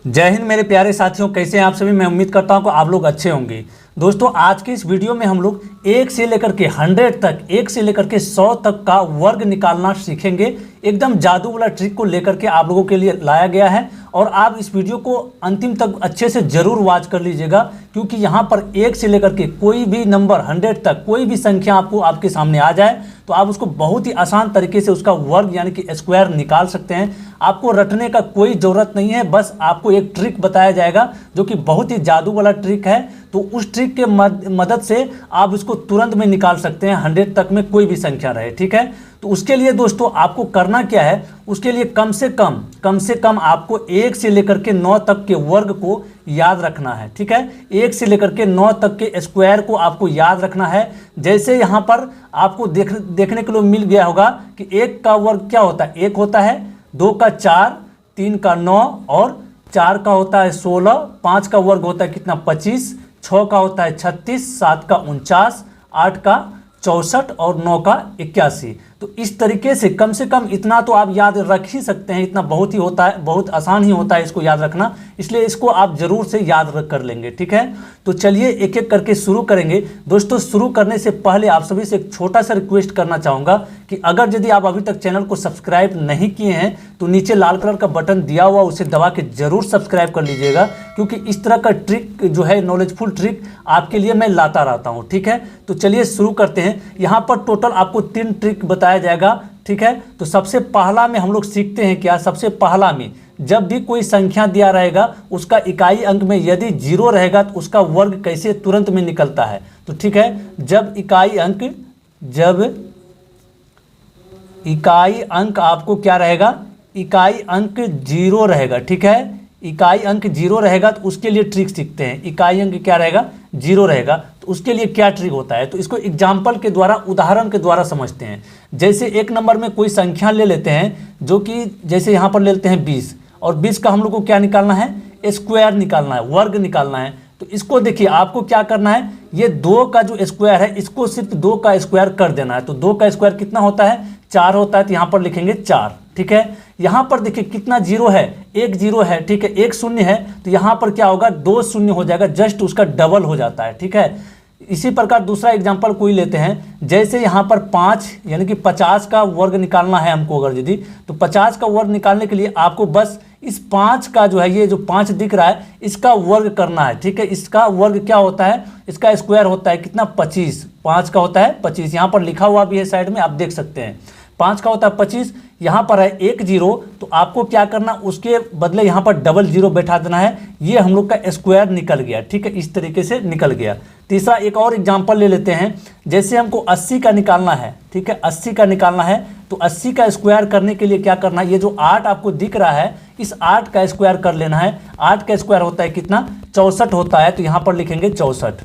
जय हिंद मेरे प्यारे साथियों, कैसे हैं आप सभी। मैं उम्मीद करता हूं कि आप लोग अच्छे होंगे। दोस्तों, आज के इस वीडियो में हम लोग 1 से लेकर के 100 तक, 1 से लेकर के 100 तक का वर्ग निकालना सीखेंगे। एकदम जादू वाला ट्रिक को लेकर के आप लोगों के लिए लाया गया है और आप इस वीडियो को अंतिम तक अच्छे से जरूर वॉच कर लीजिएगा, क्योंकि यहाँ पर 1 से लेकर के कोई भी नंबर 100 तक कोई भी संख्या आपके सामने आ जाए तो आप उसको बहुत ही आसान तरीके से उसका वर्ग यानी कि स्क्वायर निकाल सकते हैं। आपको रटने का कोई ज़रूरत नहीं है, बस आपको एक ट्रिक बताया जाएगा जो कि बहुत ही जादू वाला ट्रिक है। तो उस ट्रिक के मदद से आप इसको तुरंत में निकाल सकते हैं, 100 तक में कोई भी संख्या रहे। ठीक है, तो उसके लिए दोस्तों आपको करना क्या है, उसके लिए कम से कम आपको 1 से लेकर के 9 तक के वर्ग को याद रखना है। ठीक है, 1 से लेकर के 9 तक के स्क्वायर को आपको याद रखना है। जैसे यहाँ पर आपको देखने के लिए मिल गया होगा कि 1 का वर्ग क्या होता है, 1 होता है, 2 का 4, 3 का 9 और 4 का होता है 16, 5 का वर्ग होता है कितना 25, 6 का होता है 36, 7 का 49, 8 का 64 और 9 का 81। तो इस तरीके से कम इतना तो आप याद रख ही सकते हैं। इतना बहुत ही होता है, बहुत आसान ही होता है इसको याद रखना, इसलिए इसको आप ज़रूर से याद कर लेंगे। ठीक है, तो चलिए एक एक करके शुरू करेंगे। दोस्तों, शुरू करने से पहले आप सभी से एक छोटा सा रिक्वेस्ट करना चाहूँगा कि अगर यदि आप अभी तक चैनल को सब्सक्राइब नहीं किए हैं तो नीचे लाल कलर का बटन दिया हुआ, उसे दबा के ज़रूर सब्सक्राइब कर लीजिएगा, क्योंकि इस तरह का ट्रिक जो है, नॉलेजफुल ट्रिक आपके लिए मैं लाता रहता हूँ। ठीक है, तो चलिए शुरू करते हैं। यहाँ पर टोटल आपको 3 ट्रिक बताया जाएगा। ठीक है, तो सबसे पहला में हम लोग सीखते हैं क्या, सबसे पहला में जब भी कोई संख्या दिया रहेगा उसका इकाई अंक में यदि 0 रहेगा तो उसका वर्ग कैसे तुरंत में निकलता है। तो ठीक है, जब इकाई अंक आपको क्या रहेगा, इकाई अंक 0 रहेगा। ठीक है, इकाई अंक 0 रहेगा तो उसके लिए ट्रिक सीखते हैं। इकाई अंक क्या रहेगा, 0 रहेगा, तो उसके लिए क्या ट्रिक होता है, तो इसको एग्जाम्पल के द्वारा, उदाहरण के द्वारा समझते हैं। जैसे एक नंबर में कोई संख्या ले लेते हैं, जो कि जैसे यहाँ पर ले लेते हैं 20, और 20 का हम लोग को क्या निकालना है, स्क्वायर निकालना है, वर्ग निकालना है। तो इसको देखिए, आपको क्या करना है, ये 2 का जो स्क्वायर है इसको सिर्फ 2 का स्क्वायर कर देना है। तो 2 का स्क्वायर कितना होता है, 4 होता है, तो यहाँ पर लिखेंगे 4। ठीक है, यहाँ पर देखिए कितना 0 है, 1 0 है। ठीक है, 1 शून्य है, तो यहाँ पर क्या होगा, 2 शून्य हो जाएगा, जस्ट उसका डबल हो जाता है। ठीक है, इसी प्रकार दूसरा एग्जांपल कोई लेते हैं, जैसे यहाँ पर 5 यानी कि 50 का वर्ग निकालना है हमको, अगर यदि तो 50 का वर्ग निकालने के लिए आपको बस इस 5 का जो है, ये जो 5 दिख रहा है इसका वर्ग करना है। ठीक है, इसका वर्ग क्या होता है, इसका स्क्वायर होता है कितना 25, 5 का होता है 25, यहाँ पर लिखा हुआ भी है साइड में, आप देख सकते हैं 5 का होता है 25। यहाँ पर है 1 0, तो आपको क्या करना, उसके बदले यहाँ पर डबल 0 बैठा देना है, ये हम लोग का स्क्वायर निकल गया। ठीक है, इस तरीके से निकल गया। तीसरा एक और एग्जांपल ले लेते हैं, जैसे हमको 80 का निकालना है। ठीक है, 80 का निकालना है, तो 80 का स्क्वायर करने के लिए क्या करना है, ये जो 8 आपको दिख रहा है इस 8 का स्क्वायर कर लेना है। 8 का स्क्वायर होता है कितना, 64 होता है, तो यहाँ पर लिखेंगे 64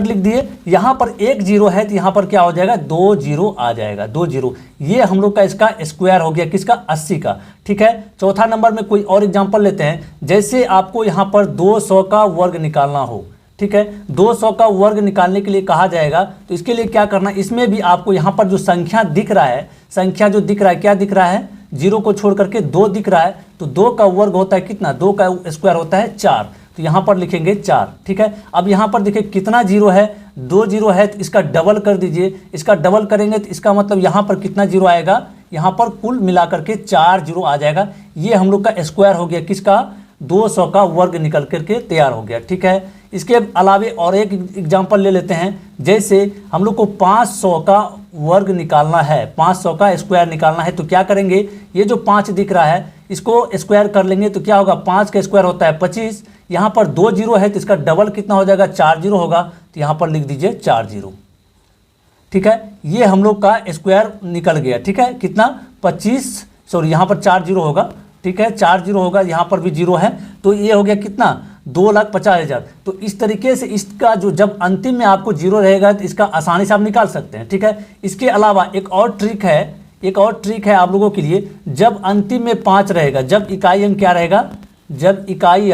लिख दिए। यहाँ पर 1 0 है, तो यहाँ पर क्या हो जाएगा, 2 0 आ जाएगा, 2 0। ये हम लोग का इसका स्क्वायर हो गया, किसका, 80 का। ठीक है, चौथा नंबर में कोई और एग्जांपल लेते हैं, जैसे आपको यहाँ पर 200 का वर्ग निकालना हो। ठीक है, 200 का वर्ग निकालने के लिए कहा जाएगा, तो इसके लिए क्या करना, इसमें भी आपको यहाँ पर जो संख्या दिख रहा है, संख्या जो दिख रहा है, क्या दिख रहा है, 0 को छोड़ करके 2 दिख रहा है, तो 2 का वर्ग होता है कितना, 2 का स्क्वायर होता है 4, तो यहाँ पर लिखेंगे 4। ठीक है, अब यहाँ पर देखिए कितना 0 है, 2 0 है, तो इसका डबल कर दीजिए। इसका डबल करेंगे तो इसका मतलब यहाँ पर कितना 0 आएगा, यहाँ पर कुल मिला करके 4 0 आ जाएगा। ये हम लोग का स्क्वायर हो गया, किसका, 200 का वर्ग निकल करके तैयार हो गया। ठीक है, इसके अलावे और एक एग्जांपल ले लेते हैं, जैसे हम लोग को 500 का वर्ग निकालना है, 500 का स्क्वायर निकालना है, तो क्या करेंगे, ये जो 5 दिख रहा है इसको स्क्वायर कर लेंगे, तो क्या होगा, 5 का स्क्वायर होता है 25, यहाँ पर 2 0 है, तो इसका डबल कितना हो जाएगा, 4 0 होगा, तो यहाँ पर लिख दीजिए 4 0। ठीक है, ये हम लोग का स्क्वायर निकल गया। ठीक है, कितना 25, सॉरी यहाँ पर 4 0 होगा। ठीक है, 4 0 होगा, यहाँ पर भी 0 है, तो ये हो गया कितना, 2,50,000। तो इस तरीके से इसका जो जब अंतिम में आपको 0 रहेगा तो इसका आसानी से आप निकाल सकते हैं। ठीक है, इसके अलावा एक और ट्रिक है आप लोगों के लिए, जब अंतिम में 5 रहेगा, जब इकाई अंक क्या रहेगा, जब इकाई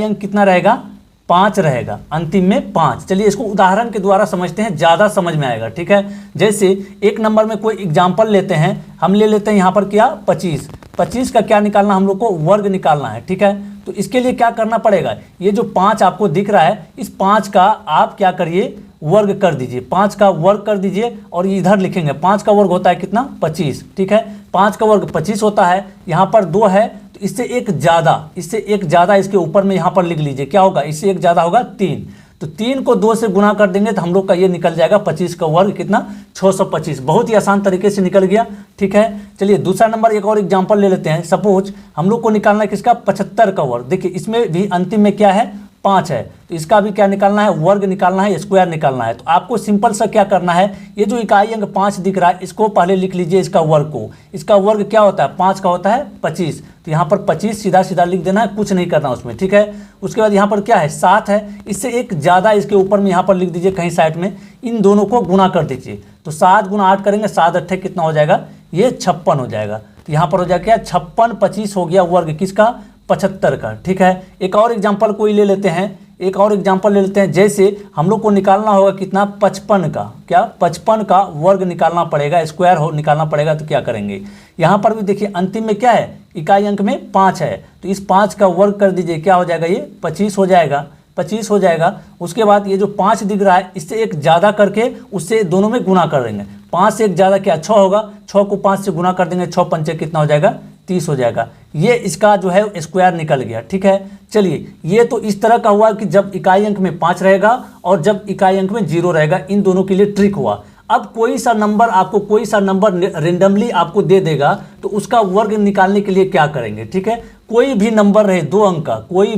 अंक कितना रहेगा, 5 रहेगा, अंतिम में 5। चलिए इसको उदाहरण के द्वारा समझते हैं, ज़्यादा समझ में आएगा, ठीक है। जैसे एक नंबर में कोई एग्जाम्पल लेते हैं, हम ले लेते हैं यहाँ पर क्या 25। 25 का क्या निकालना, हम लोग को वर्ग निकालना है, ठीक है। तो इसके लिए क्या करना पड़ेगा, ये जो 5 आपको दिख रहा है, इस 5 का आप क्या करिए, वर्ग कर दीजिए। 5 का वर्ग कर दीजिए और इधर लिखेंगे 5 का वर्ग होता है कितना, 25, ठीक है। 5 का वर्ग 25 होता है, यहाँ पर 2 है तो इससे एक ज़्यादा इसके ऊपर में यहाँ पर लिख लीजिए, क्या होगा, इससे एक ज़्यादा होगा 3। तो 3 को 2 से गुना कर देंगे तो हम लोग का ये निकल जाएगा 25 का वर्ग कितना, 625। बहुत ही आसान तरीके से निकल गया, ठीक है। चलिए दूसरा नंबर एक और एग्जांपल ले लेते हैं। सपोज हम लोग को निकालना है किसका, 75 का वर्ग। देखिए इसमें भी अंतिम में क्या है, 5 है, तो इसका भी क्या निकालना है, वर्ग निकालना है, स्क्वायर निकालना है। तो आपको सिंपल सा क्या करना है, ये जो इकाई अंक 5 दिख रहा है, इसको पहले लिख लीजिए, इसका वर्ग को। इसका वर्ग क्या होता है, 5 का होता है 25, तो यहाँ पर 25 सीधा सीधा लिख देना है, कुछ नहीं करना उसमें, ठीक है। उसके बाद यहाँ पर क्या है, 7 है, इससे एक ज़्यादा इसके ऊपर में यहाँ पर लिख दीजिए कहीं साइड में, इन दोनों को गुना कर दीजिए। तो 7 गुना 8 करेंगे, 7 8 कितना हो जाएगा, ये 56 हो जाएगा। तो यहाँ पर हो जाएगा क्या, 56 25 हो गया वर्ग किसका, 75 का, ठीक है। एक और एग्जाम्पल कोई ले लेते हैं, जैसे हम लोग को निकालना होगा कितना, 55 का, क्या 55 का वर्ग निकालना पड़ेगा, स्क्वायर हो निकालना पड़ेगा। तो क्या करेंगे, यहाँ पर भी देखिए अंतिम में क्या है, इकाई अंक में 5 है, तो इस 5 का वर्ग कर दीजिए, क्या हो जाएगा, ये 25 हो जाएगा। उसके बाद ये जो 5 दिख रहा है, इससे एक ज़्यादा करके उससे दोनों में गुना कर देंगे। 5 से एक ज़्यादा क्या, 6 होगा, 6 को 5 से गुना कर देंगे, 6 पंचे कितना हो जाएगा, 30 हो जाएगा। ये इसका जो है स्क्वायर निकल गया, ठीक है। चलिए ये तो इस तरह का हुआ कि जब इकाई अंक में 5 रहेगा और जब इकाई अंक में 0 रहेगा, इन दोनों के लिए ट्रिक हुआ। अब कोई सा नंबर रेंडमली आपको दे देगा, तो उसका वर्ग निकालने के लिए क्या करेंगे, ठीक है। कोई भी नंबर रहे 2 अंक का, कोई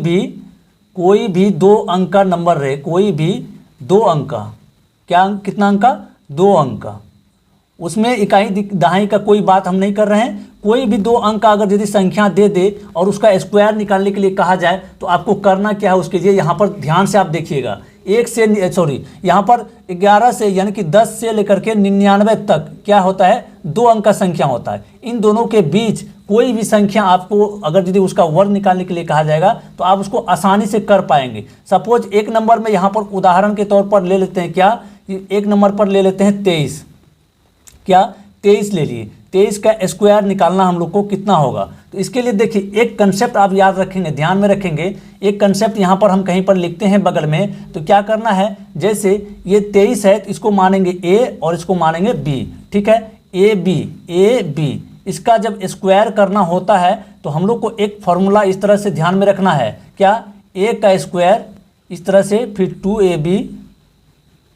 भी 2 अंक का नंबर रहे, कोई भी 2 अंक का, क्या कितना अंक का, 2 अंक का, उसमें इकाई दहाई का कोई बात हम नहीं कर रहे हैं। कोई भी 2 अंक का अगर यदि संख्या दे दे और उसका स्क्वायर निकालने के लिए कहा जाए, तो आपको करना क्या है, उसके लिए यहाँ पर ध्यान से आप देखिएगा, यहाँ पर 11 से यानी कि 10 से लेकर के 99 तक क्या होता है, 2 अंक का संख्या होता है। इन दोनों के बीच कोई भी संख्या आपको अगर यदि उसका वर्ग निकालने के लिए कहा जाएगा, तो आप उसको आसानी से कर पाएंगे। सपोज एक नंबर में यहाँ पर उदाहरण के तौर पर ले लेते हैं, क्या एक नंबर पर ले लेते हैं 23, क्या 23 ले लिए, 23 का स्क्वायर निकालना हम लोग को कितना होगा। तो इसके लिए देखिए एक कंसेप्ट आप याद रखेंगे, ध्यान में रखेंगे, एक कंसेप्ट यहाँ पर हम कहीं पर लिखते हैं बगल में। तो क्या करना है, जैसे ये 23 है, तो इसको मानेंगे A और इसको मानेंगे B, ठीक है, ए बी। इसका जब स्क्वायर करना होता है तो हम लोग को एक फॉर्मूला इस तरह से ध्यान में रखना है, क्या A का स्क्वायर इस तरह से, फिर 2AB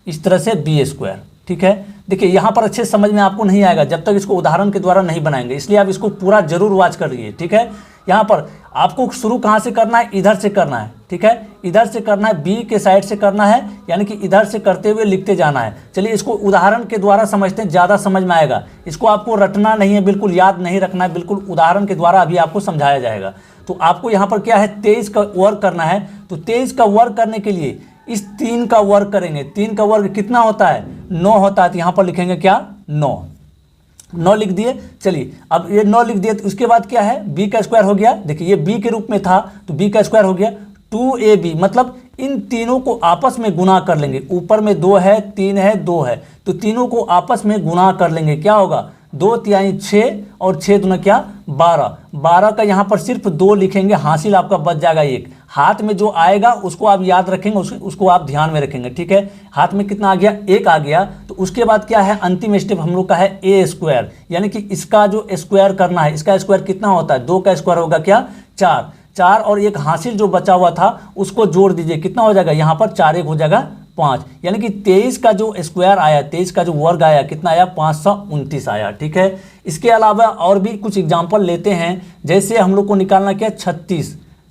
इस तरह से B स्क्वायर, ठीक है। देखिए यहाँ पर अच्छे समझ में आपको नहीं आएगा जब तक इसको उदाहरण के द्वारा नहीं बनाएंगे, इसलिए आप इसको पूरा जरूर वॉच करिए, ठीक है। यहाँ पर आपको शुरू कहाँ से करना है, इधर से करना है, ठीक है, इधर से करना है, बी के साइड से करना है, यानी कि इधर से करते हुए लिखते जाना है। चलिए इसको उदाहरण के द्वारा समझते हैं, ज़्यादा समझ में आएगा। इसको आपको रटना नहीं है, बिल्कुल याद नहीं रखना है, बिल्कुल उदाहरण के द्वारा अभी आपको समझाया जाएगा। तो आपको यहाँ पर क्या है, 23 का वर्ग करना है। तो 23 का वर्ग करने के लिए इस 3 का वर्ग करेंगे। 3 का वर्ग कितना होता है, 9 होता है। तो यहाँ पर लिखेंगे क्या, 9 लिख दिए। चलिए अब ये 9 लिख दिए, तो उसके बाद क्या है, b का स्क्वायर हो गया। देखिए ये b के रूप में था तो b का स्क्वायर हो गया 2ab, मतलब इन तीनों को आपस में गुना कर लेंगे। ऊपर में 2 है, 3 है, 2 है, तो तीनों को आपस में गुना कर लेंगे। क्या होगा, 2 तिहाई 6 और 6 दूना क्या 12। 12 का यहाँ पर सिर्फ 2 लिखेंगे, हासिल आपका बच जाएगा 1। हाथ में जो आएगा उसको आप याद रखेंगे, उसको आप ध्यान में रखेंगे, ठीक है। हाथ में कितना आ गया, 1 आ गया। तो उसके बाद क्या है, अंतिम स्टेप हम लोग का है ए स्क्वायर, यानी कि इसका जो स्क्वायर करना है। इसका स्क्वायर कितना होता है, 2 का स्क्वायर होगा क्या 4 और एक हासिल जो बचा हुआ था उसको जोड़ दीजिए, कितना हो जाएगा, यहाँ पर 4 1 हो जाएगा 5, यानी कि 23 का जो स्क्वायर आया, 23 का जो वर्ग आया कितना आया, 529 आया, ठीक है। इसके अलावा और भी कुछ एग्जाम्पल लेते हैं, जैसे हम लोग को निकालना क्या,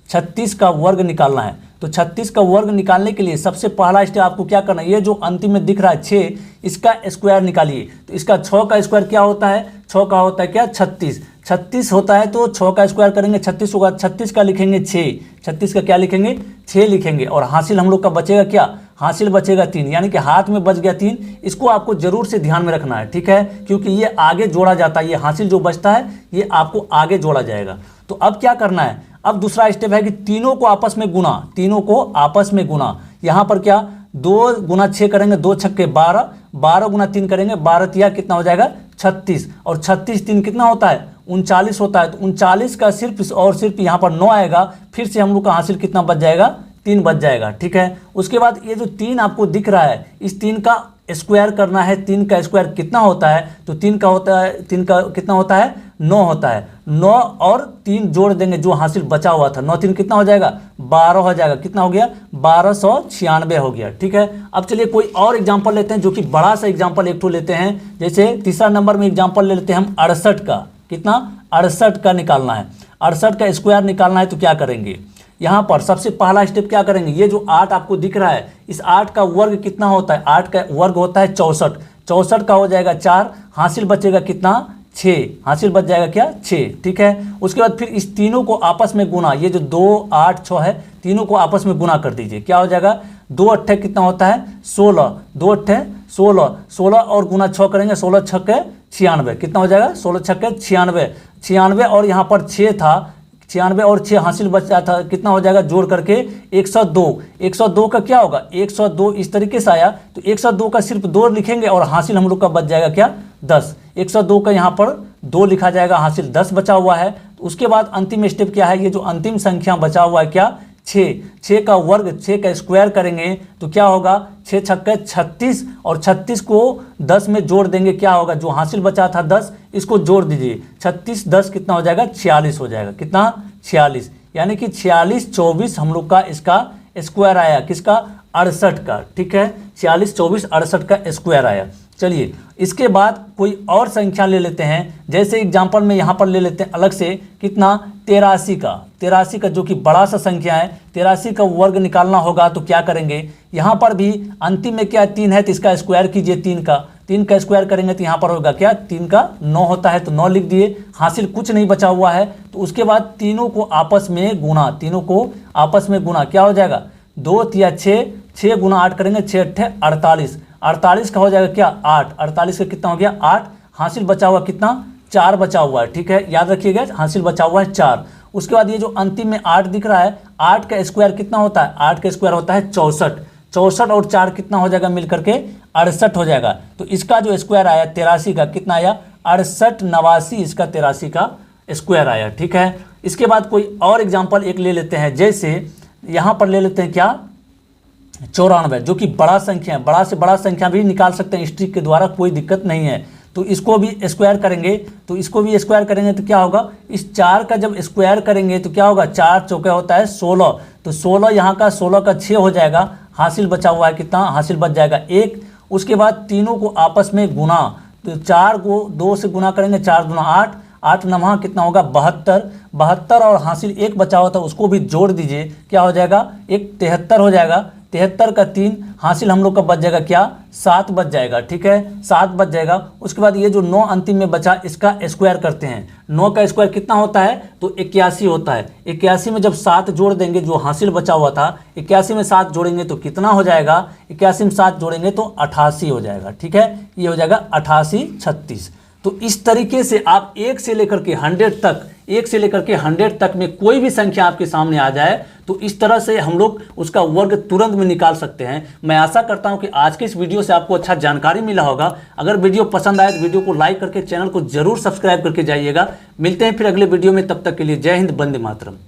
36 का वर्ग निकालना है। तो 36 का वर्ग निकालने के लिए सबसे पहला स्टेप आपको क्या करना है, ये जो अंतिम में दिख रहा है 6, इसका स्क्वायर निकालिए। तो इसका 6 का स्क्वायर क्या होता है, 6 का होता है क्या 36 होता है, तो 6 का स्क्वायर करेंगे 36 होगा। 36 का लिखेंगे 6, 36 का क्या लिखेंगे 6 लिखेंगे। और हासिल हम लोग का बचेगा क्या, हासिल बचेगा 3, यानी कि हाथ में बच गया 3। इसको आपको जरूर से ध्यान में रखना है, ठीक है, क्योंकि ये आगे जोड़ा जाता है। ये हासिल जो बचता है ये आपको आगे जोड़ा जाएगा। तो अब क्या करना है, अब दूसरा स्टेप है कि तीनों को आपस में गुना, तीनों को आपस में गुना। यहाँ पर क्या 2 गुना 6 करेंगे, 2 छक्के 12, 12 गुना 3 करेंगे, 12 तिया कितना हो जाएगा 36, और 36 3 कितना होता है 39 होता है। तो 39 का सिर्फ और सिर्फ यहाँ पर 9 आएगा, फिर से हम लोग का हासिल कितना बच जाएगा 3 बच जाएगा। ठीक है, उसके बाद ये जो 3 आपको दिख रहा है, इस 3 का स्क्वायर करना है। 3 का स्क्वायर कितना होता है, तो 3 का होता है, 3 का कितना होता है 9 होता है। 9 और 3 जोड़ देंगे जो हासिल बचा हुआ था, 9 3 कितना हो जाएगा 12 हो जाएगा। कितना हो गया 1296 हो गया। ठीक है, अब चलिए कोई और एग्जांपल लेते हैं जो कि बड़ा सा एग्जांपल एक ठो लेते हैं। जैसे तीसरा नंबर में एग्जांपल ले लेते हैं हम 68 का। कितना 68 का निकालना है, 68 का स्क्वायर निकालना है। तो क्या करेंगे, यहाँ पर सबसे पहला स्टेप क्या करेंगे, ये जो 8 आपको दिख रहा है, इस 8 का वर्ग कितना होता है, 8 का वर्ग होता है 64, 64 का हो जाएगा 4, हासिल बचेगा कितना 6, हासिल बच जाएगा क्या 6। ठीक है, उसके बाद फिर इस तीनों को आपस में गुना, ये जो 2 8 6 है, तीनों को आपस में गुना कर दीजिए। क्या हो जाएगा 2 8 कितना होता है 16, 2 8 16, 16 और गुना 6 करेंगे, 16 छक्के 96, कितना हो जाएगा 16 छक्के 96, 96 और यहाँ पर 6 था, 96 और 6 हासिल बचा था, कितना हो जाएगा जोड़ करके 102। 102 का क्या होगा 102 इस तरीके से आया, तो 102 का सिर्फ 2 लिखेंगे और हासिल हम लोग का बच जाएगा क्या 10। 102 का यहाँ पर 2 लिखा जाएगा, हासिल 10 बचा हुआ है। तो उसके बाद अंतिम स्टेप क्या है, ये जो अंतिम संख्या बचा हुआ है क्या 6, 6 का वर्ग 6 का स्क्वायर करेंगे तो क्या होगा 6 छक्के 36, और 36 को 10 में जोड़ देंगे, क्या होगा जो हासिल बचा था 10, इसको जोड़ दीजिए, 36 10 कितना हो जाएगा 46 हो जाएगा। कितना 46, यानी कि 46 24 हम लोग का इसका स्क्वायर आया, किसका 68 का। ठीक है, 46 24 68 का स्क्वायर आया। चलिए इसके बाद कोई और संख्या ले लेते हैं। जैसे एग्जांपल में यहाँ पर ले लेते हैं अलग से, कितना 83 का, 83 का जो कि बड़ा सा संख्या है, 83 का वर्ग निकालना होगा। तो क्या करेंगे, यहाँ पर भी अंतिम में क्या 3 है तो इसका स्क्वायर कीजिए, 3 का स्क्वायर करेंगे तो यहाँ पर होगा क्या 3 का 9 होता है, तो 9 लिख दिए, हासिल कुछ नहीं बचा हुआ है। तो उसके बाद तीनों को आपस में गुना, तीनों को आपस में गुना, क्या हो जाएगा 2 तिया 6, 6 गुना 8 करेंगे, 6 8 48, 48 का हो जाएगा क्या 8, 48 का कितना हो गया 8, हासिल बचा हुआ कितना 4 बचा हुआ है। ठीक है, याद रखिएगा हासिल बचा हुआ है 4। उसके बाद ये जो अंतिम में 8 दिख रहा है, 8 का स्क्वायर कितना होता है, 8 का स्क्वायर होता है 64, 64 और 4 कितना हो जाएगा मिल करके 68 हो जाएगा। तो इसका जो स्क्वायर आया 83 का कितना आया 68 89, इसका 83 का स्क्वायर आया। ठीक है, इसके बाद कोई और एग्जाम्पल एक ले लेते हैं। जैसे यहाँ पर ले लेते हैं क्या 94, जो कि बड़ा संख्या है, बड़ा से बड़ा संख्या भी निकाल सकते हैं स्ट्रिक के द्वारा, कोई दिक्कत नहीं है। तो इसको भी स्क्वायर करेंगे, तो इसको भी स्क्वायर करेंगे तो क्या होगा, इस 4 का जब स्क्वायर करेंगे तो क्या होगा 4 चौके होता है 16, तो 16 यहाँ का 16 का 6 हो जाएगा, हासिल बचा हुआ है कितना, हासिल बच जाएगा 1। उसके बाद तीनों को आपस में गुना, तो 4 को 2 से गुना करेंगे, 4 दूना 8, 8 नवा कितना होगा 72, 72 और हासिल 1 बचा हुआ था उसको भी जोड़ दीजिए, क्या हो जाएगा 1 73 हो जाएगा, 73 का 3, हासिल हम लोग का बच जाएगा क्या 7 बच जाएगा। ठीक है, 7 बच जाएगा। उसके बाद ये जो 9 अंतिम में बचा, इसका स्क्वायर करते हैं। 9 का स्क्वायर कितना होता है तो 81 होता है। 81 में जब 7 जोड़ देंगे, जो हासिल बचा हुआ था 81 में 7 जोड़ेंगे तो कितना हो जाएगा, 81 में 7 जोड़ेंगे तो 88 हो जाएगा। ठीक है, ये हो जाएगा 88 36। तो इस तरीके से आप 1 से लेकर के 100 तक, 1 से लेकर के 100 तक में कोई भी संख्या आपके सामने आ जाए तो इस तरह से हम लोग उसका वर्ग तुरंत में निकाल सकते हैं। मैं आशा करता हूं कि आज के इस वीडियो से आपको अच्छा जानकारी मिला होगा। अगर वीडियो पसंद आए तो वीडियो को लाइक करके चैनल को जरूर सब्सक्राइब करके जाइएगा। मिलते हैं फिर अगले वीडियो में, तब तक के लिए जय हिंद, वंदे मातरम।